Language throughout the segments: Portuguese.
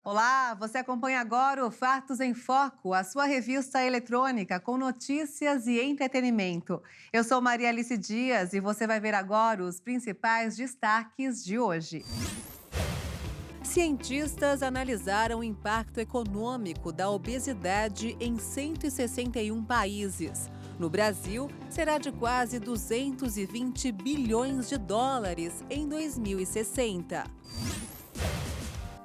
Olá, você acompanha agora o Fatos em Foco, a sua revista eletrônica com notícias e entretenimento. Eu sou Maria Alice Dias e você vai ver agora os principais destaques de hoje. Cientistas analisaram o impacto econômico da obesidade em 161 países. No Brasil, será de quase 220 bilhões de dólares em 2060.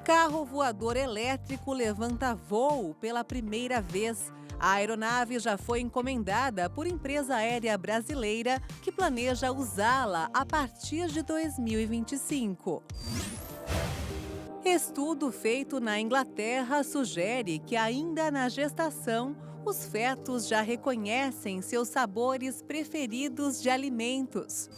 Carro voador elétrico levanta voo pela primeira vez. A aeronave já foi encomendada por empresa aérea brasileira que planeja usá-la a partir de 2025. Estudo feito na Inglaterra sugere que ainda na gestação, os fetos já reconhecem seus sabores preferidos de alimentos.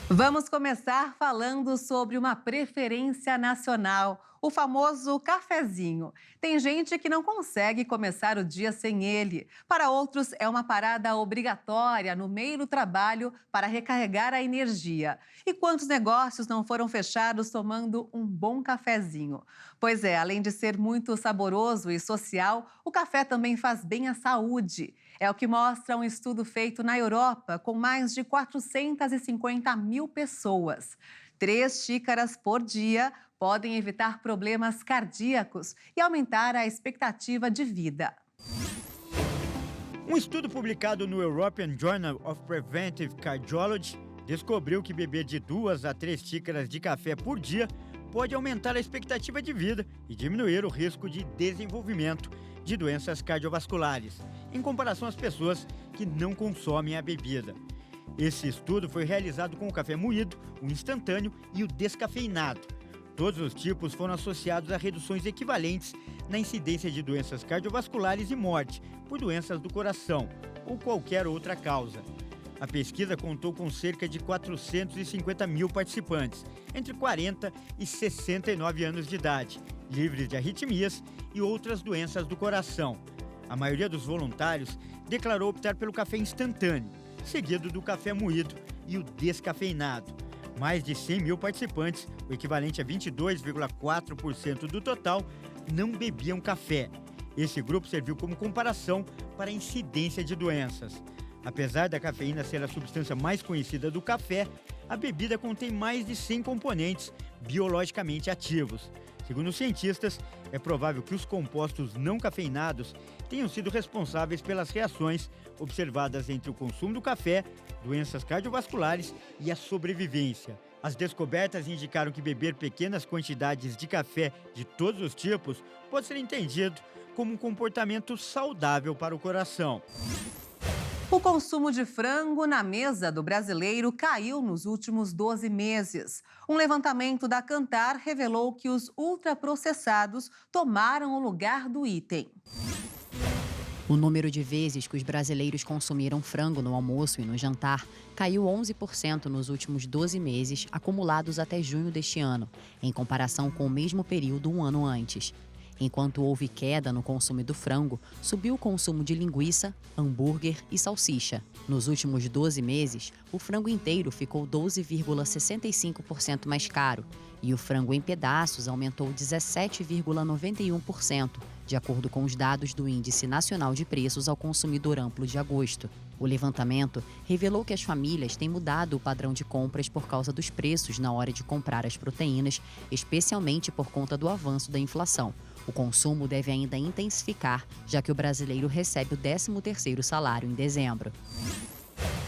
Vamos começar falando sobre uma preferência nacional, o famoso cafezinho. Tem gente que não consegue começar o dia sem ele. Para outros, é uma parada obrigatória no meio do trabalho para recarregar a energia. E quantos negócios não foram fechados tomando um bom cafezinho? Pois é, além de ser muito saboroso e social, o café também faz bem à saúde. É o que mostra um estudo feito na Europa com mais de 450 mil pessoas. 3 xícaras por dia podem evitar problemas cardíacos e aumentar a expectativa de vida. Um estudo publicado no European Journal of Preventive Cardiology descobriu que beber de 2 a 3 xícaras de café por dia pode aumentar a expectativa de vida e diminuir o risco de desenvolvimento de doenças cardiovasculares, em comparação às pessoas que não consomem a bebida. Esse estudo foi realizado com o café moído, o instantâneo e o descafeinado. Todos os tipos foram associados a reduções equivalentes na incidência de doenças cardiovasculares e morte por doenças do coração ou qualquer outra causa. A pesquisa contou com cerca de 450 mil participantes, entre 40 e 69 anos de idade, livres de arritmias e outras doenças do coração. A maioria dos voluntários declarou optar pelo café instantâneo, seguido do café moído e o descafeinado. Mais de 100 mil participantes, o equivalente a 22,4% do total, não bebiam café. Esse grupo serviu como comparação para a incidência de doenças. Apesar da cafeína ser a substância mais conhecida do café, a bebida contém mais de 100 componentes biologicamente ativos. Segundo os cientistas, é provável que os compostos não cafeinados tenham sido responsáveis pelas reações observadas entre o consumo do café, doenças cardiovasculares e a sobrevivência. As descobertas indicaram que beber pequenas quantidades de café de todos os tipos pode ser entendido como um comportamento saudável para o coração. O consumo de frango na mesa do brasileiro caiu nos últimos 12 meses. Um levantamento da Kantar revelou que os ultraprocessados tomaram o lugar do item. O número de vezes que os brasileiros consumiram frango no almoço e no jantar caiu 11% nos últimos 12 meses, acumulados até junho deste ano, em comparação com o mesmo período um ano antes. Enquanto houve queda no consumo do frango, subiu o consumo de linguiça, hambúrguer e salsicha. Nos últimos 12 meses, o frango inteiro ficou 12,65% mais caro e o frango em pedaços aumentou 17,91%, de acordo com os dados do Índice Nacional de Preços ao Consumidor Amplo de agosto. O levantamento revelou que as famílias têm mudado o padrão de compras por causa dos preços na hora de comprar as proteínas, especialmente por conta do avanço da inflação. O consumo deve ainda intensificar, já que o brasileiro recebe o 13º salário em dezembro.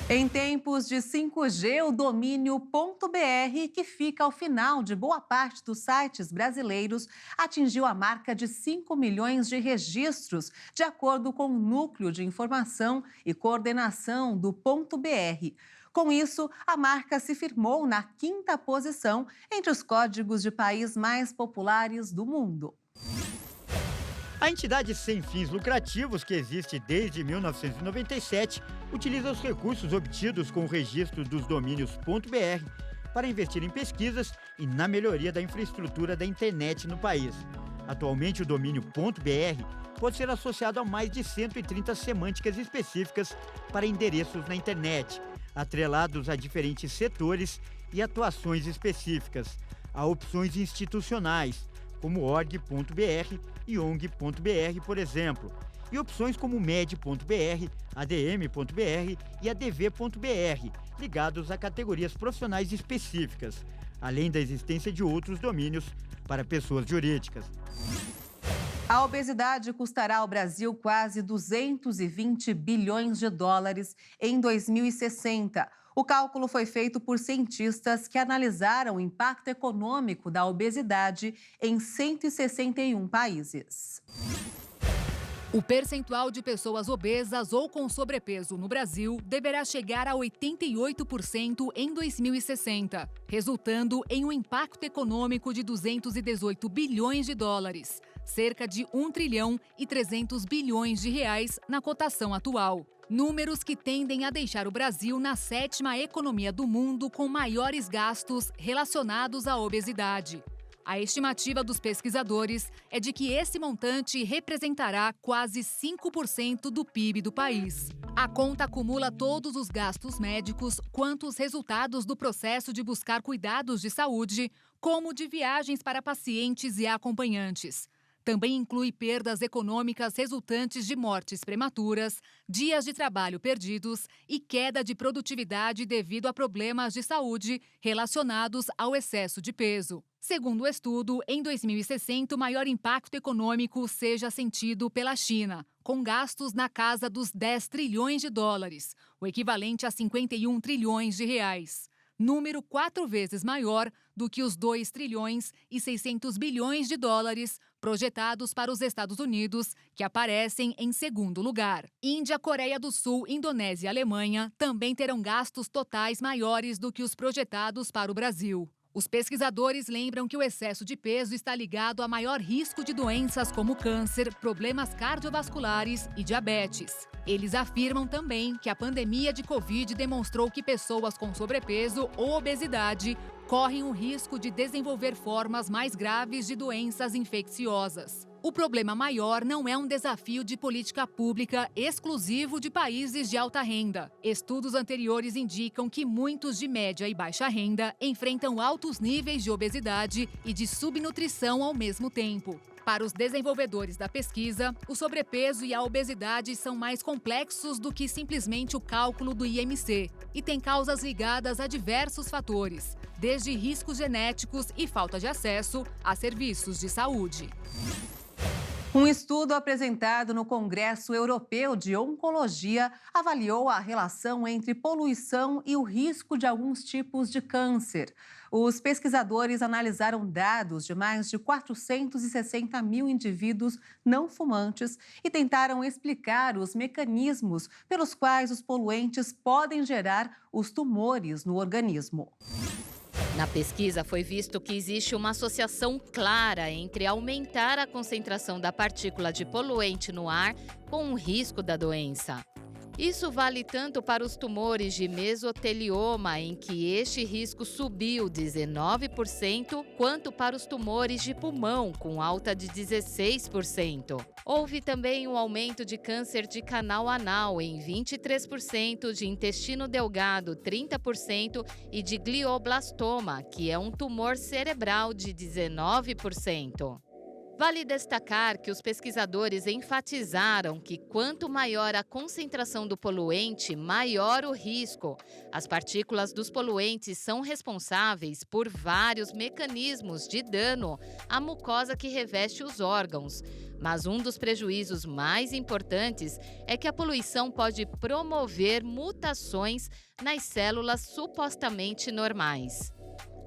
Em tempos de 5G, o domínio .br, que fica ao final de boa parte dos sites brasileiros, atingiu a marca de 5 milhões de registros, de acordo com o Núcleo de Informação e Coordenação do .br. Com isso, a marca se firmou na 5ª posição entre os códigos de país mais populares do mundo. A entidade sem fins lucrativos, que existe desde 1997, utiliza os recursos obtidos com o registro dos domínios .br para investir em pesquisas e na melhoria da infraestrutura da internet no país. Atualmente, o domínio .br pode ser associado a mais de 130 semânticas específicas para endereços na internet, atrelados a diferentes setores e atuações específicas. Há opções institucionais, como org.br e ong.br, por exemplo, e opções como med.br, adm.br e adv.br, ligados a categorias profissionais específicas, além da existência de outros domínios para pessoas jurídicas. A obesidade custará ao Brasil quase 220 bilhões de dólares em 2060. O cálculo foi feito por cientistas que analisaram o impacto econômico da obesidade em 161 países. O percentual de pessoas obesas ou com sobrepeso no Brasil deverá chegar a 88% em 2060, resultando em um impacto econômico de 218 bilhões de dólares, cerca de 1 trilhão e 300 bilhões de reais na cotação atual. Números que tendem a deixar o Brasil na 7ª economia do mundo com maiores gastos relacionados à obesidade. A estimativa dos pesquisadores é de que esse montante representará quase 5% do PIB do país. A conta acumula todos os gastos médicos, quanto os resultados do processo de buscar cuidados de saúde, como de viagens para pacientes e acompanhantes. Também inclui perdas econômicas resultantes de mortes prematuras, dias de trabalho perdidos e queda de produtividade devido a problemas de saúde relacionados ao excesso de peso. Segundo o estudo, em 2060, o maior impacto econômico seja sentido pela China, com gastos na casa dos 10 trilhões de dólares, o equivalente a 51 trilhões de reais. Número 4 vezes maior do que os 2 trilhões e 600 bilhões de dólares projetados para os Estados Unidos, que aparecem em segundo lugar. Índia, Coreia do Sul, Indonésia e Alemanha também terão gastos totais maiores do que os projetados para o Brasil. Os pesquisadores lembram que o excesso de peso está ligado a maior risco de doenças como câncer, problemas cardiovasculares e diabetes. Eles afirmam também que a pandemia de Covid demonstrou que pessoas com sobrepeso ou obesidade correm o risco de desenvolver formas mais graves de doenças infecciosas. O problema maior não é um desafio de política pública exclusivo de países de alta renda. Estudos anteriores indicam que muitos de média e baixa renda enfrentam altos níveis de obesidade e de subnutrição ao mesmo tempo. Para os desenvolvedores da pesquisa, o sobrepeso e a obesidade são mais complexos do que simplesmente o cálculo do IMC e têm causas ligadas a diversos fatores, desde riscos genéticos e falta de acesso a serviços de saúde. Um estudo apresentado no Congresso Europeu de Oncologia avaliou a relação entre poluição e o risco de alguns tipos de câncer. Os pesquisadores analisaram dados de mais de 460 mil indivíduos não fumantes e tentaram explicar os mecanismos pelos quais os poluentes podem gerar os tumores no organismo. Na pesquisa foi visto que existe uma associação clara entre aumentar a concentração da partícula de poluente no ar com o risco da doença. Isso vale tanto para os tumores de mesotelioma, em que este risco subiu 19%, quanto para os tumores de pulmão, com alta de 16%. Houve também um aumento de câncer de canal anal em 23%, de intestino delgado 30% e de glioblastoma, que é um tumor cerebral, de 19%. Vale destacar que os pesquisadores enfatizaram que quanto maior a concentração do poluente, maior o risco. As partículas dos poluentes são responsáveis por vários mecanismos de dano à mucosa que reveste os órgãos. Mas um dos prejuízos mais importantes é que a poluição pode promover mutações nas células supostamente normais.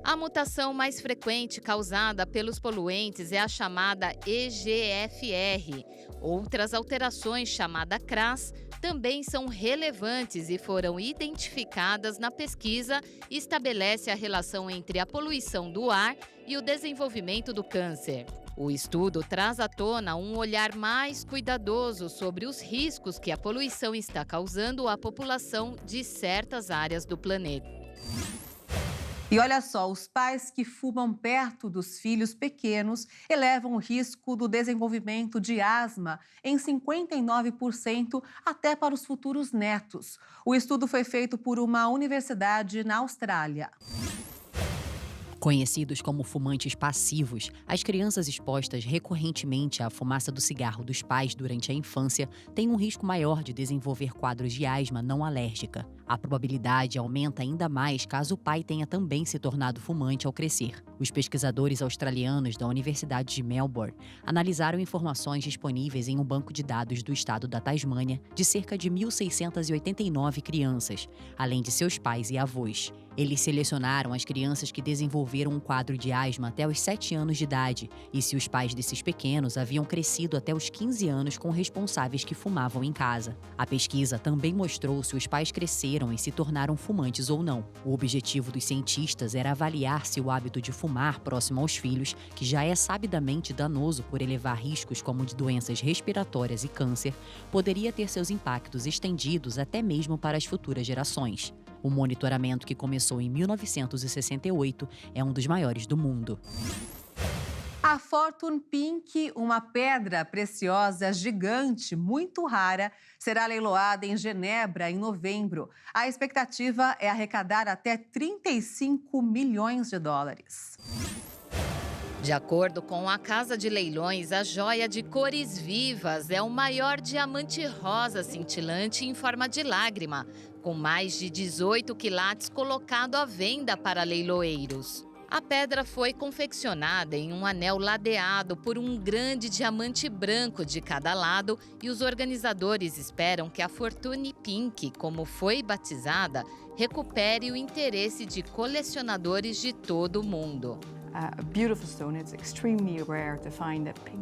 A mutação mais frequente causada pelos poluentes é a chamada EGFR. Outras alterações, chamada CRAS, também são relevantes e foram identificadas na pesquisa e estabelece a relação entre a poluição do ar e o desenvolvimento do câncer. O estudo traz à tona um olhar mais cuidadoso sobre os riscos que a poluição está causando à população de certas áreas do planeta. E olha só, os pais que fumam perto dos filhos pequenos elevam o risco do desenvolvimento de asma em 59% até para os futuros netos. O estudo foi feito por uma universidade na Austrália. Conhecidos como fumantes passivos, as crianças expostas recorrentemente à fumaça do cigarro dos pais durante a infância têm um risco maior de desenvolver quadros de asma não alérgica. A probabilidade aumenta ainda mais caso o pai tenha também se tornado fumante ao crescer. Os pesquisadores australianos da Universidade de Melbourne analisaram informações disponíveis em um banco de dados do estado da Tasmânia de cerca de 1.689 crianças, além de seus pais e avós. Eles selecionaram as crianças que desenvolveram um quadro de asma até os 7 anos de idade e se os pais desses pequenos haviam crescido até os 15 anos com responsáveis que fumavam em casa. A pesquisa também mostrou se os pais cresceram e se tornaram fumantes ou não. O objetivo dos cientistas era avaliar se o hábito de fumar próximo aos filhos, que já é sabidamente danoso por elevar riscos como de doenças respiratórias e câncer, poderia ter seus impactos estendidos até mesmo para as futuras gerações. O monitoramento, que começou em 1968, é um dos maiores do mundo. A Fortune Pink, uma pedra preciosa gigante, muito rara, será leiloada em Genebra em novembro. A expectativa é arrecadar até 35 milhões de dólares. De acordo com a Casa de Leilões, a joia de cores vivas é o maior diamante rosa cintilante em forma de lágrima, com mais de 18 quilates colocado à venda para leiloeiros. A pedra foi confeccionada em um anel ladeado por um grande diamante branco de cada lado e os organizadores esperam que a Fortune Pink, como foi batizada, recupere o interesse de colecionadores de todo o mundo.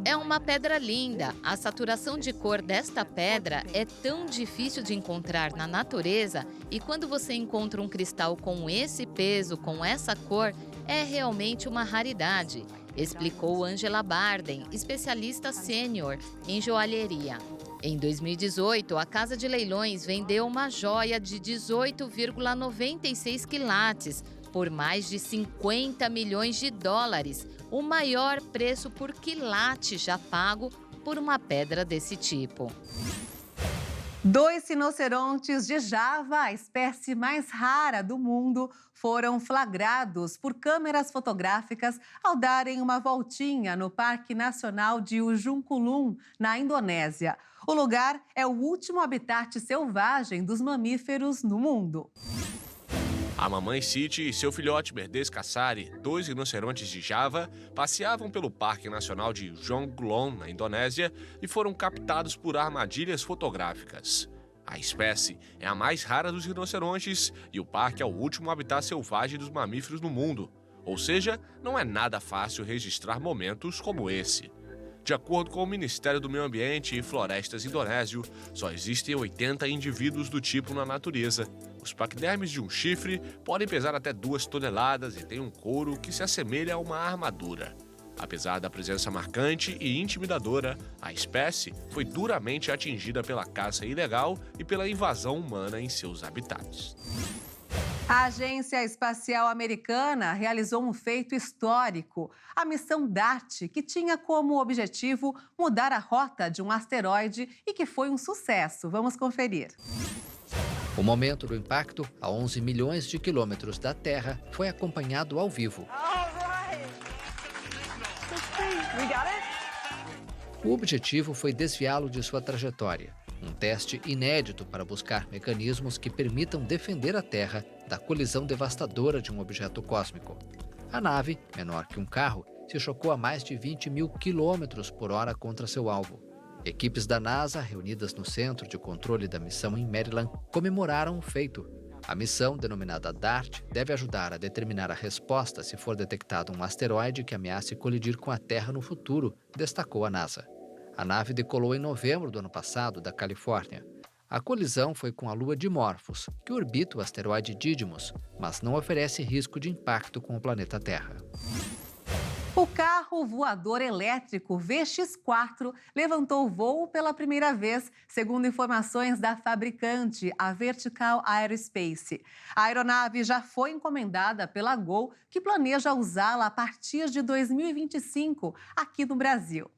É uma pedra linda. A saturação de cor desta pedra é tão difícil de encontrar na natureza e quando você encontra um cristal com esse peso, com essa cor, é realmente uma raridade, explicou Angela Barden, especialista sênior em joalheria. Em 2018, a Casa de Leilões vendeu uma joia de 18,96 quilates, por mais de 50 milhões de dólares, o maior preço por quilate já pago por uma pedra desse tipo. 2 rinocerontes de Java, a espécie mais rara do mundo, foram flagrados por câmeras fotográficas ao darem uma voltinha no Parque Nacional de Ujung Kulon, na Indonésia. O lugar é o último habitat selvagem dos mamíferos no mundo. A mamãe Siti e seu filhote Merdes Kassari, 2 rinocerontes de Java, passeavam pelo Parque Nacional de Ujung Kulon, na Indonésia, e foram captados por armadilhas fotográficas. A espécie é a mais rara dos rinocerontes e o parque é o último habitat selvagem dos mamíferos no mundo. Ou seja, não é nada fácil registrar momentos como esse. De acordo com o Ministério do Meio Ambiente e Florestas indonésio, só existem 80 indivíduos do tipo na natureza. Os paquidermes de um chifre podem pesar até 2 toneladas e têm um couro que se assemelha a uma armadura. Apesar da presença marcante e intimidadora, a espécie foi duramente atingida pela caça ilegal e pela invasão humana em seus habitats. A Agência Espacial Americana realizou um feito histórico, a missão DART, que tinha como objetivo mudar a rota de um asteroide e que foi um sucesso. Vamos conferir. O momento do impacto, a 11 milhões de quilômetros da Terra, foi acompanhado ao vivo. O objetivo foi desviá-lo de sua trajetória. Um teste inédito para buscar mecanismos que permitam defender a Terra da colisão devastadora de um objeto cósmico. A nave, menor que um carro, se chocou a mais de 20 mil quilômetros por hora contra seu alvo. Equipes da NASA, reunidas no Centro de Controle da Missão em Maryland, comemoraram o feito. A missão, denominada DART, deve ajudar a determinar a resposta se for detectado um asteroide que ameace colidir com a Terra no futuro, destacou a NASA. A nave decolou em novembro do ano passado da Califórnia. A colisão foi com a Lua Dimorphos, que orbita o asteroide Didymos, mas não oferece risco de impacto com o planeta Terra. O carro voador elétrico VX4 levantou voo pela primeira vez, segundo informações da fabricante, a Vertical Aerospace. A aeronave já foi encomendada pela Gol, que planeja usá-la a partir de 2025, aqui no Brasil.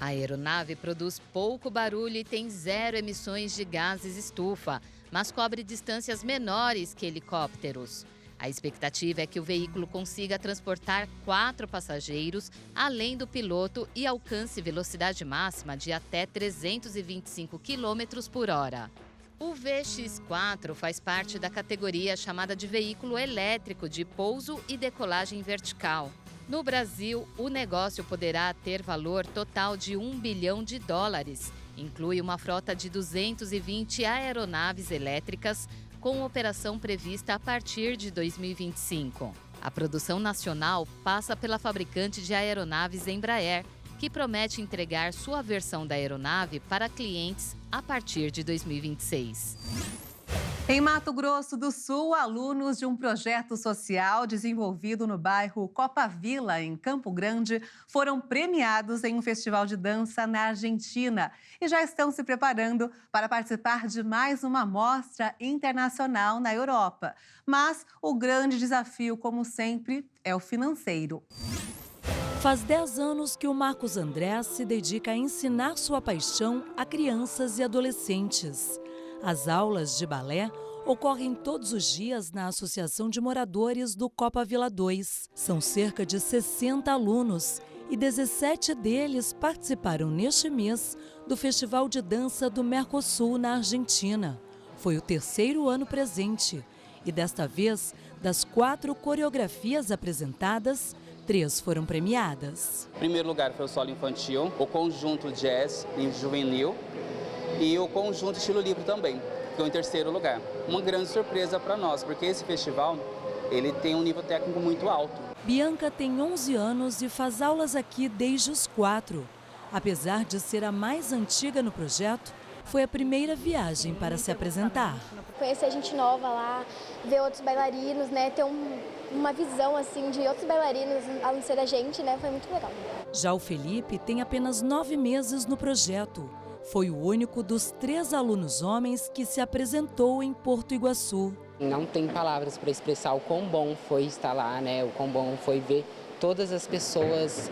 A aeronave produz pouco barulho e tem 0 emissões de gases estufa, mas cobre distâncias menores que helicópteros. A expectativa é que o veículo consiga transportar 4 passageiros, além do piloto, e alcance velocidade máxima de até 325 km por hora. O VX4 faz parte da categoria chamada de veículo elétrico de pouso e decolagem vertical. No Brasil, o negócio poderá ter valor total de US$ 1 bilhão. Inclui uma frota de 220 aeronaves elétricas, com operação prevista a partir de 2025. A produção nacional passa pela fabricante de aeronaves Embraer, que promete entregar sua versão da aeronave para clientes a partir de 2026. Em Mato Grosso do Sul, alunos de um projeto social desenvolvido no bairro Copa Vila, em Campo Grande, foram premiados em um festival de dança na Argentina e já estão se preparando para participar de mais uma mostra internacional na Europa. Mas o grande desafio, como sempre, é o financeiro. Faz 10 anos que o Marcos André se dedica a ensinar sua paixão a crianças e adolescentes. As aulas de balé ocorrem todos os dias na Associação de Moradores do Copa Vila 2. São cerca de 60 alunos e 17 deles participaram neste mês do Festival de Dança do Mercosul na Argentina. Foi o 3º ano presente e desta vez, das 4 coreografias apresentadas, 3 foram premiadas. O primeiro lugar foi o solo infantil, o conjunto jazz e juvenil e o conjunto estilo livre também, que ficou em 3º lugar. Uma grande surpresa para nós, porque esse festival ele tem um nível técnico muito alto. Bianca tem 11 anos e faz aulas aqui desde os 4. Apesar de ser a mais antiga no projeto, foi a primeira viagem para se apresentar. Conhecer gente nova lá, ver outros bailarinos, né, ter uma visão assim de outros bailarinos, além de ser a gente, né, foi muito legal. Já o Felipe tem apenas 9 meses no projeto. Foi o único dos 3 alunos homens que se apresentou em Porto Iguaçu. Não tem palavras para expressar o quão bom foi estar lá, né? O quão bom foi ver todas as pessoas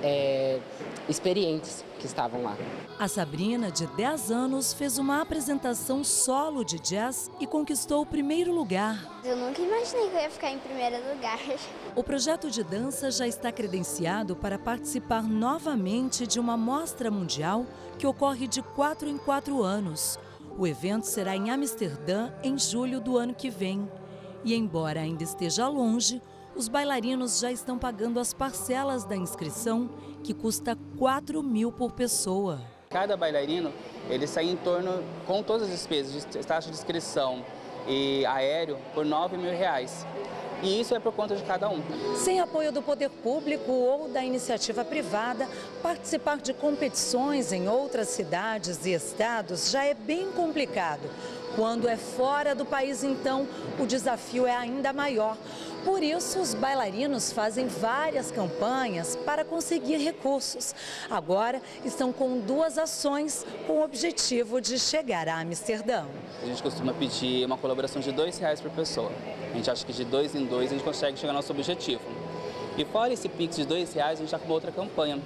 experientes que estavam lá. A Sabrina, de 10 anos, fez uma apresentação solo de jazz e conquistou o 1º lugar. Eu nunca imaginei que eu ia ficar em 1º lugar. O projeto de dança já está credenciado para participar novamente de uma mostra mundial que ocorre de 4 em 4 anos. O evento será em Amsterdã em julho do ano que vem. E embora ainda esteja longe, os bailarinos já estão pagando as parcelas da inscrição, que custa 4 mil por pessoa. Cada bailarino, ele sai em torno, com todas as despesas, de taxa de inscrição e aéreo, por R$9 mil. E isso é por conta de cada um. Sem apoio do poder público ou da iniciativa privada, participar de competições em outras cidades e estados já é bem complicado. Quando é fora do país, então, o desafio é ainda maior. Por isso, os bailarinos fazem várias campanhas para conseguir recursos. Agora, estão com 2 ações com o objetivo de chegar a Amsterdã. A gente costuma pedir uma colaboração de R$2 por pessoa. A gente acha que de 2 em 2 a gente consegue chegar ao nosso objetivo. E fora esse Pix de R$2, a gente está com uma outra campanha,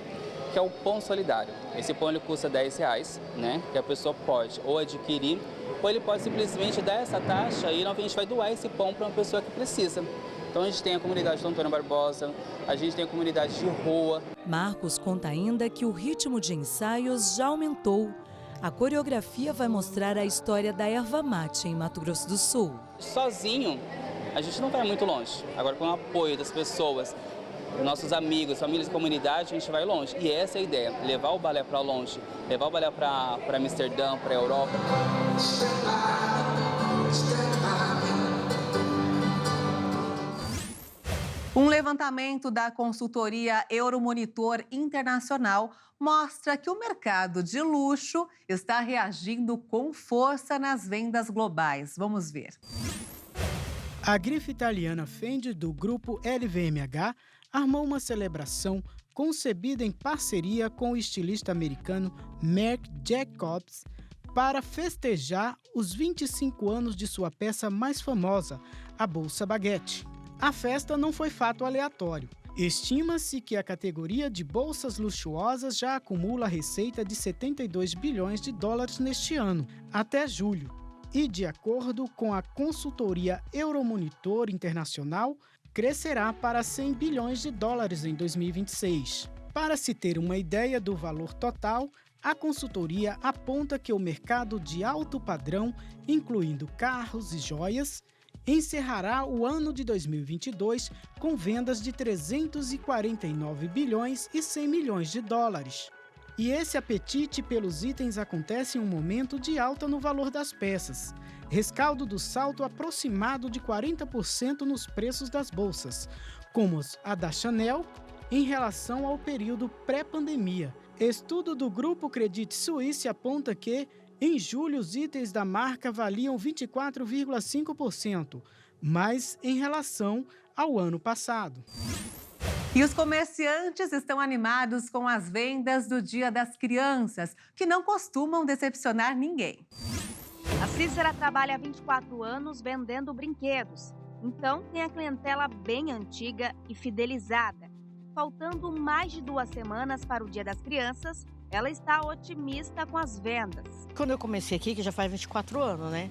que é o Pão Solidário. Esse pão ele custa R$10, né? Que a pessoa pode ou adquirir, ou ele pode simplesmente dar essa taxa e a gente vai doar esse pão para uma pessoa que precisa. Então a gente tem a comunidade do Antônio Barbosa, a gente tem a comunidade de rua. Marcos conta ainda que o ritmo de ensaios já aumentou. A coreografia vai mostrar a história da erva mate em Mato Grosso do Sul. Sozinho, a gente não vai muito longe. Agora, com o apoio das pessoas, dos nossos amigos, famílias e comunidade, a gente vai longe. E essa é a ideia, levar o balé para longe, levar o balé para Amsterdã, para a Europa. Um levantamento da consultoria Euromonitor Internacional mostra que o mercado de luxo está reagindo com força nas vendas globais. Vamos ver. A grife italiana Fendi, do grupo LVMH, armou uma celebração concebida em parceria com o estilista americano Marc Jacobs para festejar os 25 anos de sua peça mais famosa, a Bolsa Baguette. A festa não foi fato aleatório. Estima-se que a categoria de bolsas luxuosas já acumula receita de 72 bilhões de dólares neste ano, até julho. E, de acordo com a consultoria Euromonitor Internacional, crescerá para 100 bilhões de dólares em 2026. Para se ter uma ideia do valor total, a consultoria aponta que o mercado de alto padrão, incluindo carros e joias, encerrará o ano de 2022 com vendas de 349 bilhões e 100 milhões de dólares. E esse apetite pelos itens acontece em um momento de alta no valor das peças, rescaldo do salto aproximado de 40% nos preços das bolsas, como a da Chanel, em relação ao período pré-pandemia. Estudo do Grupo Credit Suisse aponta que, em julho, os itens da marca valiam 24,5%, mais em relação ao ano passado. E os comerciantes estão animados com as vendas do Dia das Crianças, que não costumam decepcionar ninguém. A Cícera trabalha há 24 anos vendendo brinquedos, então tem a clientela bem antiga e fidelizada. Faltando mais de 2 semanas para o Dia das Crianças, ela está otimista com as vendas. Quando eu comecei aqui, que já faz 24 anos, né?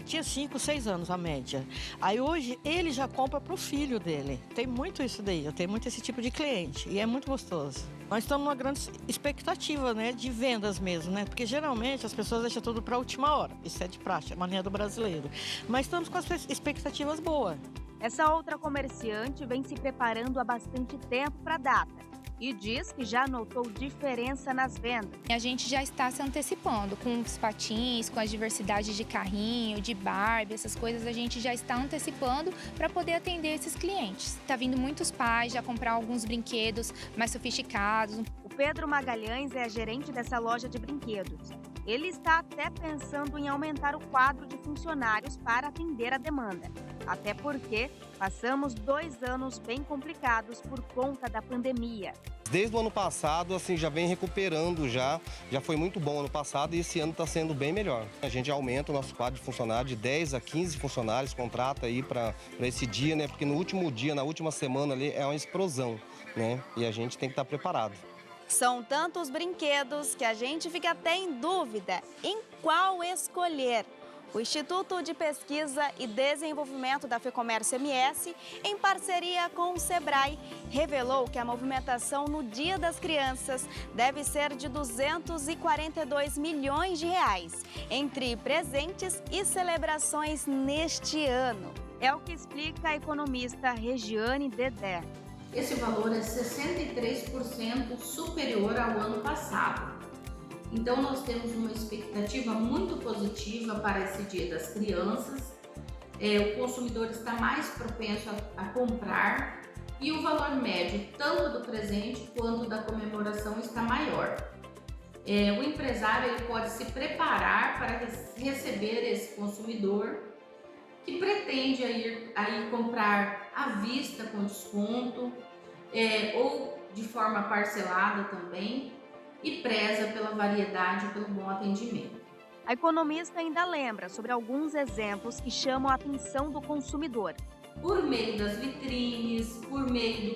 Tinha 5, 6 anos a média. Aí hoje ele já compra para o filho dele. Tem muito isso daí, eu tenho muito esse tipo de cliente e é muito gostoso. Nós estamos numa grande expectativa, né, de vendas mesmo, né? Porque geralmente as pessoas deixam tudo para a última hora. Isso é de praxe, é mania do brasileiro. Mas estamos com as expectativas boas. Essa outra comerciante vem se preparando há bastante tempo para a data e diz que já notou diferença nas vendas. A gente já está se antecipando com os patins, com a diversidade de carrinho, de Barbie, essas coisas a gente já está antecipando para poder atender esses clientes. Está vindo muitos pais já comprar alguns brinquedos mais sofisticados. O Pedro Magalhães é a gerente dessa loja de brinquedos. Ele está até pensando em aumentar o quadro de funcionários para atender a demanda. Até porque passamos 2 anos bem complicados por conta da pandemia. Desde o ano passado, assim, já vem recuperando já foi muito bom ano passado e esse ano está sendo bem melhor. A gente aumenta o nosso quadro de funcionários de 10 a 15 funcionários, contrata aí para esse dia, né? Porque no último dia, na última semana ali é uma explosão, né? E a gente tem que estar preparado. São tantos brinquedos que a gente fica até em dúvida em qual escolher. O Instituto de Pesquisa e Desenvolvimento da FEComércio MS, em parceria com o Sebrae, revelou que a movimentação no Dia das Crianças deve ser de 242 milhões de reais, entre presentes e celebrações neste ano. É o que explica a economista Regiane Dedé. Esse valor é 63% superior ao ano passado. Então, nós temos uma expectativa muito positiva para esse Dia das Crianças. O consumidor está mais propenso a comprar e o valor médio, tanto do presente quanto da comemoração, está maior. O empresário ele pode se preparar para receber esse consumidor que pretende ir comprar à vista com desconto ou de forma parcelada também e preza pela variedade e pelo bom atendimento. A economista ainda lembra sobre alguns exemplos que chamam a atenção do consumidor. Por meio das vitrines, por meio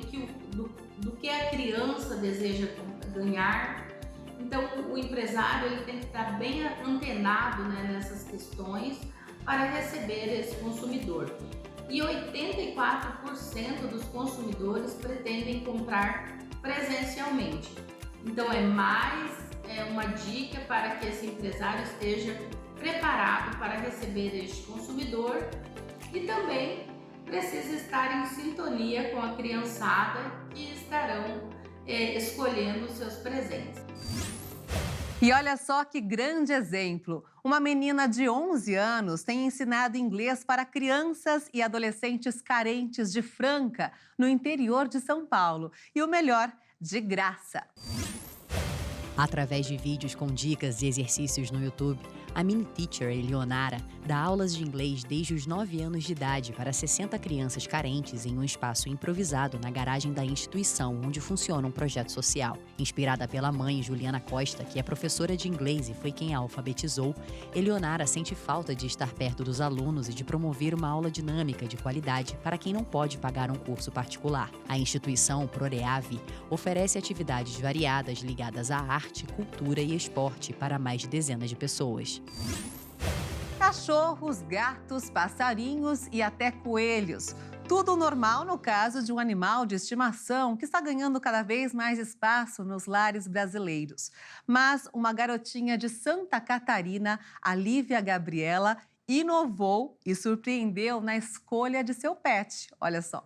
do que a criança deseja ganhar. Então, o empresário ele tem que estar bem antenado, né, nessas questões para receber esse consumidor. E 84% dos consumidores pretendem comprar presencialmente. Então, é uma dica para que esse empresário esteja preparado para receber este consumidor e também precisa estar em sintonia com a criançada que estarão escolhendo os seus presentes. E olha só que grande exemplo! Uma menina de 11 anos tem ensinado inglês para crianças e adolescentes carentes de Franca, no interior de São Paulo. E o melhor, de graça. Através de vídeos com dicas e exercícios no YouTube, a mini teacher Eleonara dá aulas de inglês desde os 9 anos de idade para 60 crianças carentes em um espaço improvisado na garagem da instituição onde funciona um projeto social. Inspirada pela mãe, Juliana Costa, que é professora de inglês e foi quem a alfabetizou, Eleonara sente falta de estar perto dos alunos e de promover uma aula dinâmica de qualidade para quem não pode pagar um curso particular. A instituição Proreave oferece atividades variadas ligadas à arte, cultura e esporte para mais de dezenas de pessoas. Cachorros, gatos, passarinhos e até coelhos. Tudo normal no caso de um animal de estimação que está ganhando cada vez mais espaço nos lares brasileiros. Mas uma garotinha de Santa Catarina, a Lívia Gabriela, inovou e surpreendeu na escolha de seu pet. Olha só.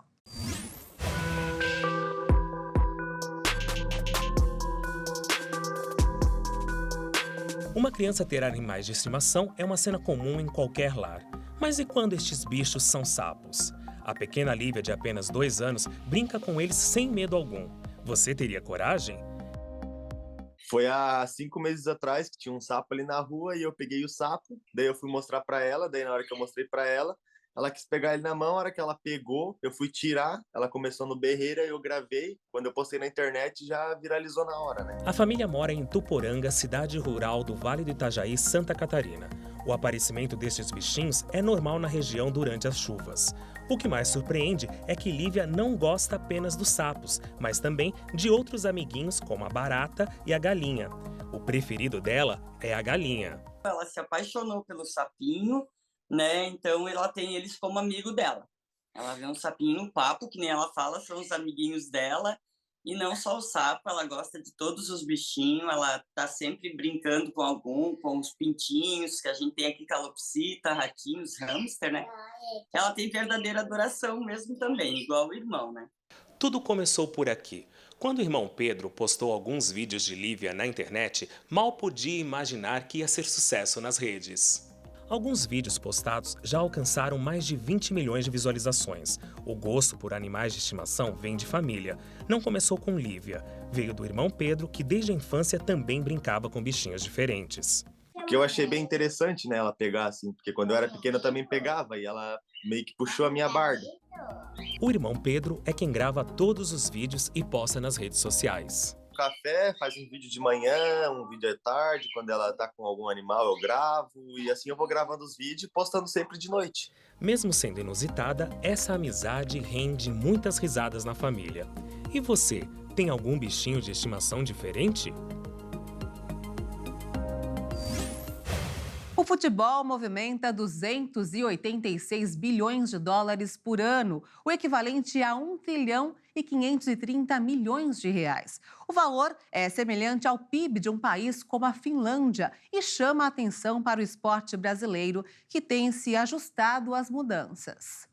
Uma criança ter animais de estimação é uma cena comum em qualquer lar. Mas e quando estes bichos são sapos? A pequena Lívia, de apenas 2 anos, brinca com eles sem medo algum. Você teria coragem? Foi há 5 meses atrás que tinha um sapo ali na rua e eu peguei o sapo, daí eu fui mostrar para ela, daí na hora que eu mostrei para ela, ela quis pegar ele na mão, a hora que ela pegou, eu fui tirar, ela começou no berreira, eu gravei, quando eu postei na internet já viralizou na hora, né? A família mora em Tuporanga, cidade rural do Vale do Itajaí, Santa Catarina. O aparecimento destes bichinhos é normal na região durante as chuvas. O que mais surpreende é que Lívia não gosta apenas dos sapos, mas também de outros amiguinhos como a barata e a galinha. O preferido dela é a galinha. Ela se apaixonou pelo sapinho, né? Então ela tem eles como amigo dela. Ela vê um sapinho no papo, que nem ela fala, são os amiguinhos dela. E não só o sapo, ela gosta de todos os bichinhos, ela tá sempre brincando com os pintinhos, que a gente tem aqui, calopsita, ratinhos, hamster, né? Ela tem verdadeira adoração mesmo também, igual o irmão, né? Tudo começou por aqui. Quando o irmão Pedro postou alguns vídeos de Lívia na internet, mal podia imaginar que ia ser sucesso nas redes. Alguns vídeos postados já alcançaram mais de 20 milhões de visualizações. O gosto por animais de estimação vem de família. Não começou com Lívia. Veio do irmão Pedro, que desde a infância também brincava com bichinhos diferentes. Que eu achei bem interessante, né, ela pegar assim, porque quando eu era pequena eu também pegava e ela meio que puxou a minha barda. O irmão Pedro é quem grava todos os vídeos e posta nas redes sociais. Café, faz um vídeo de manhã, um vídeo à tarde, quando ela tá com algum animal eu gravo, e assim eu vou gravando os vídeos e postando sempre de noite. Mesmo sendo inusitada, essa amizade rende muitas risadas na família. E você, tem algum bichinho de estimação diferente? O futebol movimenta 286 bilhões de dólares por ano, o equivalente a 1 trilhão e 530 milhões de reais. O valor é semelhante ao PIB de um país como a Finlândia e chama a atenção para o esporte brasileiro, que tem se ajustado às mudanças.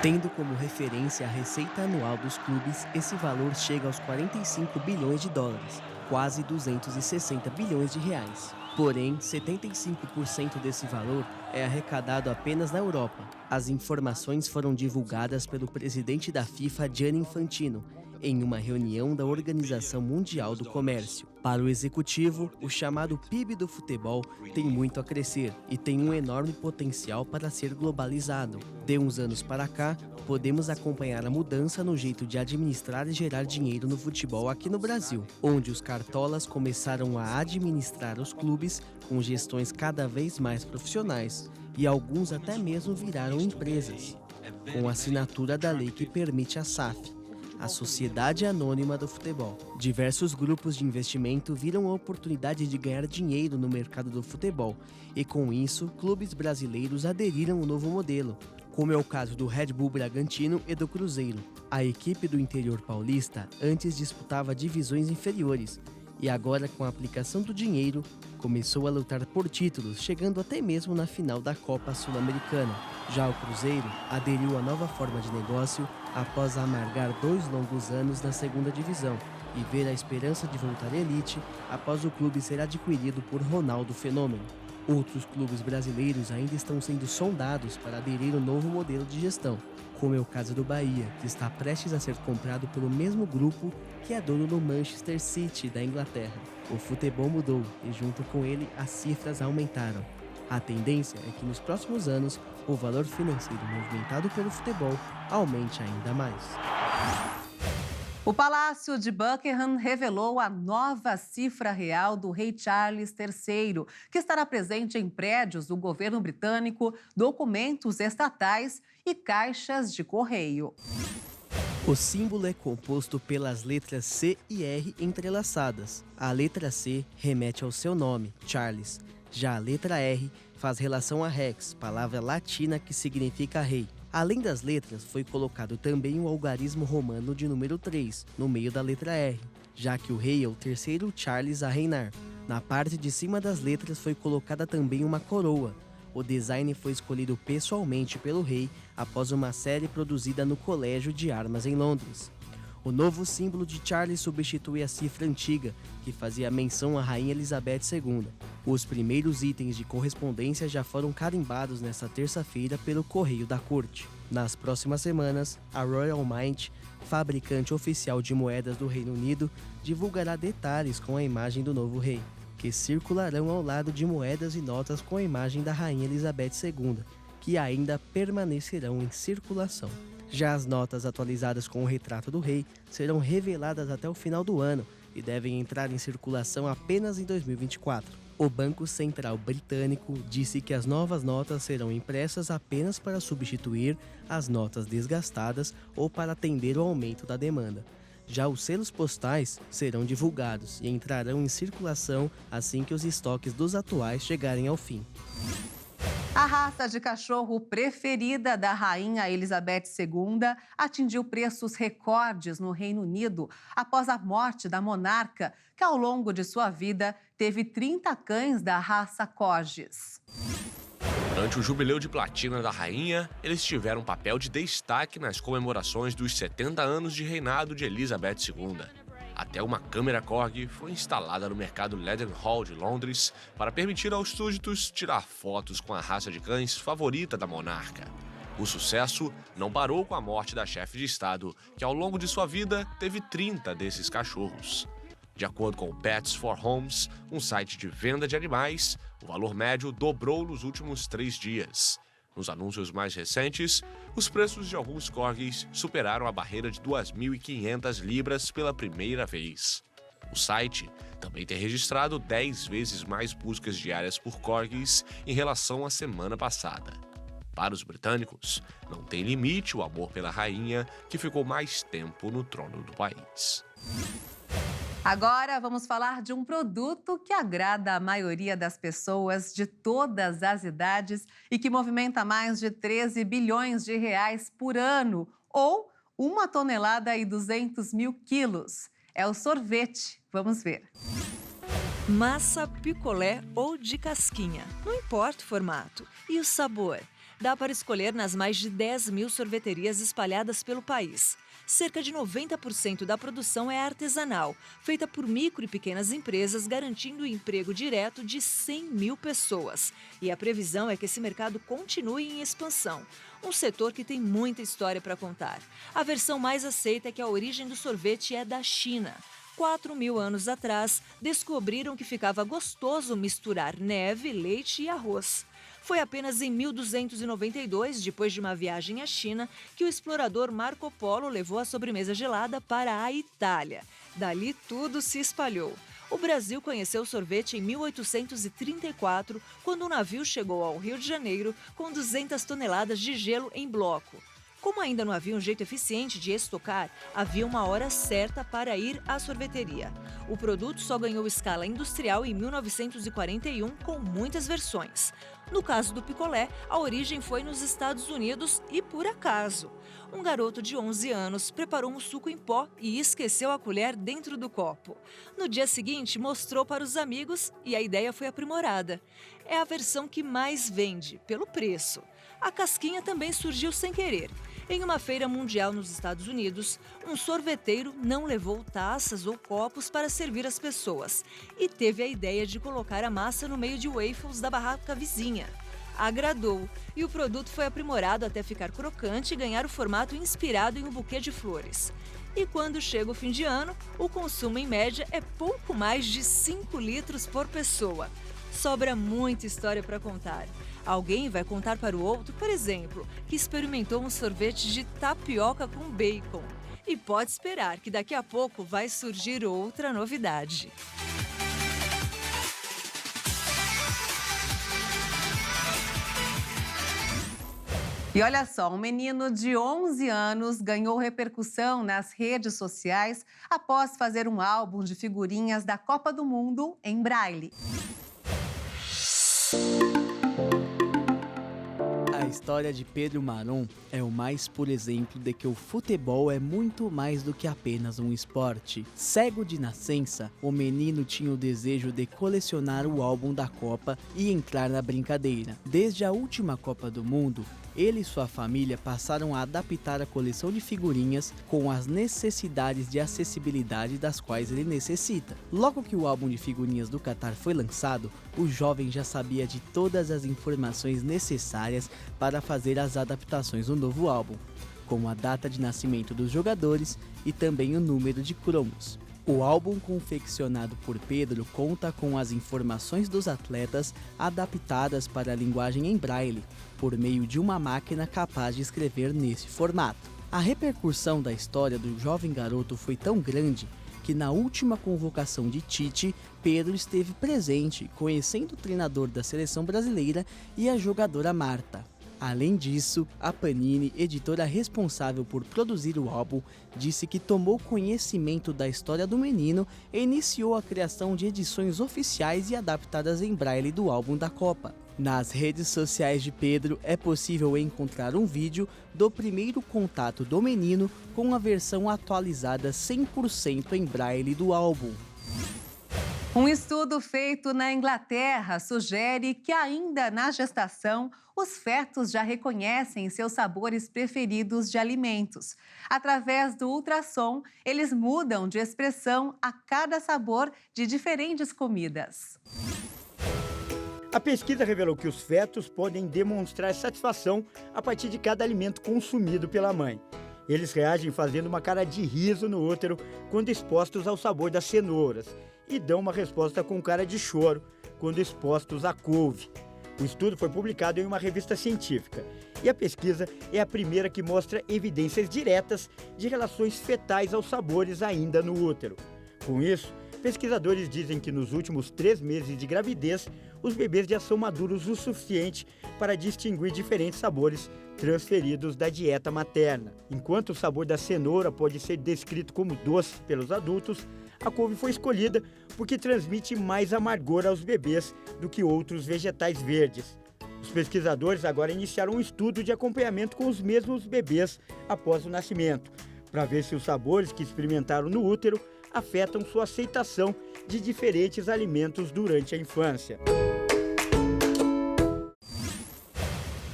Tendo como referência a receita anual dos clubes, esse valor chega aos 45 bilhões de dólares, quase 260 bilhões de reais. Porém, 75% desse valor é arrecadado apenas na Europa. As informações foram divulgadas pelo presidente da FIFA, Gianni Infantino, em uma reunião da Organização Mundial do Comércio. Para o executivo, o chamado PIB do futebol tem muito a crescer e tem um enorme potencial para ser globalizado. De uns anos para cá, podemos acompanhar a mudança no jeito de administrar e gerar dinheiro no futebol aqui no Brasil, onde os cartolas começaram a administrar os clubes com gestões cada vez mais profissionais e alguns até mesmo viraram empresas, com a assinatura da lei que permite a SAF, a Sociedade Anônima do Futebol. Diversos grupos de investimento viram a oportunidade de ganhar dinheiro no mercado do futebol e, com isso, clubes brasileiros aderiram ao novo modelo, como é o caso do Red Bull Bragantino e do Cruzeiro. A equipe do interior paulista antes disputava divisões inferiores e agora, com a aplicação do dinheiro, começou a lutar por títulos, chegando até mesmo na final da Copa Sul-Americana. Já o Cruzeiro aderiu à nova forma de negócio após amargar 2 longos anos na segunda divisão e ver a esperança de voltar à elite após o clube ser adquirido por Ronaldo Fenômeno. Outros clubes brasileiros ainda estão sendo sondados para aderir ao novo modelo de gestão, como é o caso do Bahia, que está prestes a ser comprado pelo mesmo grupo que é dono do Manchester City da Inglaterra. O futebol mudou e, junto com ele, as cifras aumentaram. A tendência é que nos próximos anos o valor financeiro movimentado pelo futebol aumente ainda mais. O Palácio de Buckingham revelou a nova cifra real do rei Charles III, que estará presente em prédios do governo britânico, documentos estatais e caixas de correio. O símbolo é composto pelas letras C e R entrelaçadas. A letra C remete ao seu nome, Charles. Já a letra R faz relação a Rex, palavra latina que significa rei. Além das letras, foi colocado também o algarismo romano de número 3, no meio da letra R, já que o rei é o terceiro Charles a reinar. Na parte de cima das letras foi colocada também uma coroa. O design foi escolhido pessoalmente pelo rei após uma série produzida no Colégio de Armas em Londres. O novo símbolo de Charles substitui a cifra antiga, que fazia menção à Rainha Elizabeth II. Os primeiros itens de correspondência já foram carimbados nesta terça-feira pelo Correio da Corte. Nas próximas semanas, a Royal Mint, fabricante oficial de moedas do Reino Unido, divulgará detalhes com a imagem do novo rei, que circularão ao lado de moedas e notas com a imagem da Rainha Elizabeth II, que ainda permanecerão em circulação. Já as notas atualizadas com o retrato do rei serão reveladas até o final do ano e devem entrar em circulação apenas em 2024. O Banco Central Britânico disse que as novas notas serão impressas apenas para substituir as notas desgastadas ou para atender ao aumento da demanda. Já os selos postais serão divulgados e entrarão em circulação assim que os estoques dos atuais chegarem ao fim. A raça de cachorro preferida da rainha Elizabeth II atingiu preços recordes no Reino Unido após a morte da monarca, que ao longo de sua vida teve 30 cães da raça Corgis. Durante o jubileu de platina da rainha, eles tiveram um papel de destaque nas comemorações dos 70 anos de reinado de Elizabeth II. Até uma câmera Corgi foi instalada no mercado Leadenhall de Londres para permitir aos súditos tirar fotos com a raça de cães favorita da monarca. O sucesso não parou com a morte da chefe de Estado, que ao longo de sua vida teve 30 desses cachorros. De acordo com o Pets for Homes, um site de venda de animais, o valor médio dobrou nos últimos 3 dias. Nos anúncios mais recentes, os preços de alguns corgis superaram a barreira de 2.500 libras pela primeira vez. O site também tem registrado 10 vezes mais buscas diárias por corgis em relação à semana passada. Para os britânicos, não tem limite o amor pela rainha, que ficou mais tempo no trono do país. Agora vamos falar de um produto que agrada a maioria das pessoas de todas as idades e que movimenta mais de 13 bilhões de reais por ano, ou 1 tonelada e 200 mil quilos. É o sorvete. Vamos ver. Massa, picolé ou de casquinha, não importa o formato. E o sabor? Dá para escolher nas mais de 10 mil sorveterias espalhadas pelo país. Cerca de 90% da produção é artesanal, feita por micro e pequenas empresas, garantindo o emprego direto de 100 mil pessoas. E a previsão é que esse mercado continue em expansão. Um setor que tem muita história para contar. A versão mais aceita é que a origem do sorvete é da China. 4.000 anos atrás, descobriram que ficava gostoso misturar neve, leite e arroz. Foi apenas em 1292, depois de uma viagem à China, que o explorador Marco Polo levou a sobremesa gelada para a Itália. Dali tudo se espalhou. O Brasil conheceu o sorvete em 1834, quando um navio chegou ao Rio de Janeiro com 200 toneladas de gelo em bloco. Como ainda não havia um jeito eficiente de estocar, havia uma hora certa para ir à sorveteria. O produto só ganhou escala industrial em 1941, com muitas versões. No caso do picolé, a origem foi nos Estados Unidos e por acaso. Um garoto de 11 anos preparou um suco em pó e esqueceu a colher dentro do copo. No dia seguinte, mostrou para os amigos e a ideia foi aprimorada. É a versão que mais vende, pelo preço. A casquinha também surgiu sem querer. Em uma feira mundial nos Estados Unidos, um sorveteiro não levou taças ou copos para servir as pessoas e teve a ideia de colocar a massa no meio de waffles da barraca vizinha. Agradou e o produto foi aprimorado até ficar crocante e ganhar o formato inspirado em um buquê de flores. E quando chega o fim de ano, o consumo em média é pouco mais de 5 litros por pessoa. Sobra muita história para contar. Alguém vai contar para o outro, por exemplo, que experimentou um sorvete de tapioca com bacon. E pode esperar que daqui a pouco vai surgir outra novidade. E olha só, um menino de 11 anos ganhou repercussão nas redes sociais após fazer um álbum de figurinhas da Copa do Mundo em braille. As história de Pedro Maron é o mais puro exemplo de que o futebol é muito mais do que apenas um esporte. Cego de nascença, o menino tinha o desejo de colecionar o álbum da Copa e entrar na brincadeira. Desde a última Copa do Mundo, ele e sua família passaram a adaptar a coleção de figurinhas com as necessidades de acessibilidade das quais ele necessita. Logo que o álbum de figurinhas do Catar foi lançado, o jovem já sabia de todas as informações necessárias para fazer as adaptações do novo álbum, como a data de nascimento dos jogadores e também o número de cromos. O álbum confeccionado por Pedro conta com as informações dos atletas adaptadas para a linguagem em braille, por meio de uma máquina capaz de escrever nesse formato. A repercussão da história do jovem garoto foi tão grande que na última convocação de Tite, Pedro esteve presente, conhecendo o treinador da seleção brasileira e a jogadora Marta. Além disso, a Panini, editora responsável por produzir o álbum, disse que tomou conhecimento da história do menino e iniciou a criação de edições oficiais e adaptadas em braille do álbum da Copa. Nas redes sociais de Pedro é possível encontrar um vídeo do primeiro contato do menino com a versão atualizada 100% em braille do álbum. Um estudo feito na Inglaterra sugere que ainda na gestação, os fetos já reconhecem seus sabores preferidos de alimentos. Através do ultrassom, eles mudam de expressão a cada sabor de diferentes comidas. A pesquisa revelou que os fetos podem demonstrar satisfação a partir de cada alimento consumido pela mãe. Eles reagem fazendo uma cara de riso no útero quando expostos ao sabor das cenouras e dão uma resposta com cara de choro quando expostos à couve. O estudo foi publicado em uma revista científica e a pesquisa é a primeira que mostra evidências diretas de relações fetais aos sabores ainda no útero. Com isso, pesquisadores dizem que nos últimos 3 meses de gravidez, os bebês já são maduros o suficiente para distinguir diferentes sabores transferidos da dieta materna. Enquanto o sabor da cenoura pode ser descrito como doce pelos adultos, a couve foi escolhida porque transmite mais amargor aos bebês do que outros vegetais verdes. Os pesquisadores agora iniciaram um estudo de acompanhamento com os mesmos bebês após o nascimento, para ver se os sabores que experimentaram no útero afetam sua aceitação de diferentes alimentos durante a infância.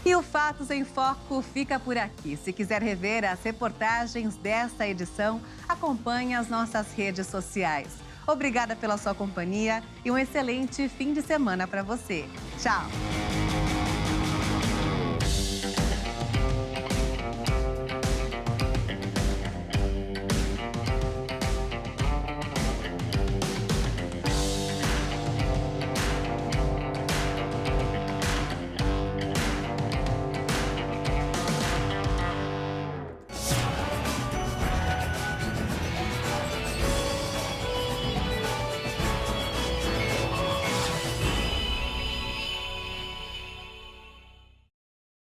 E o Fatos em Foco fica por aqui. Se quiser rever as reportagens desta edição, acompanhe as nossas redes sociais. Obrigada pela sua companhia e um excelente fim de semana para você. Tchau!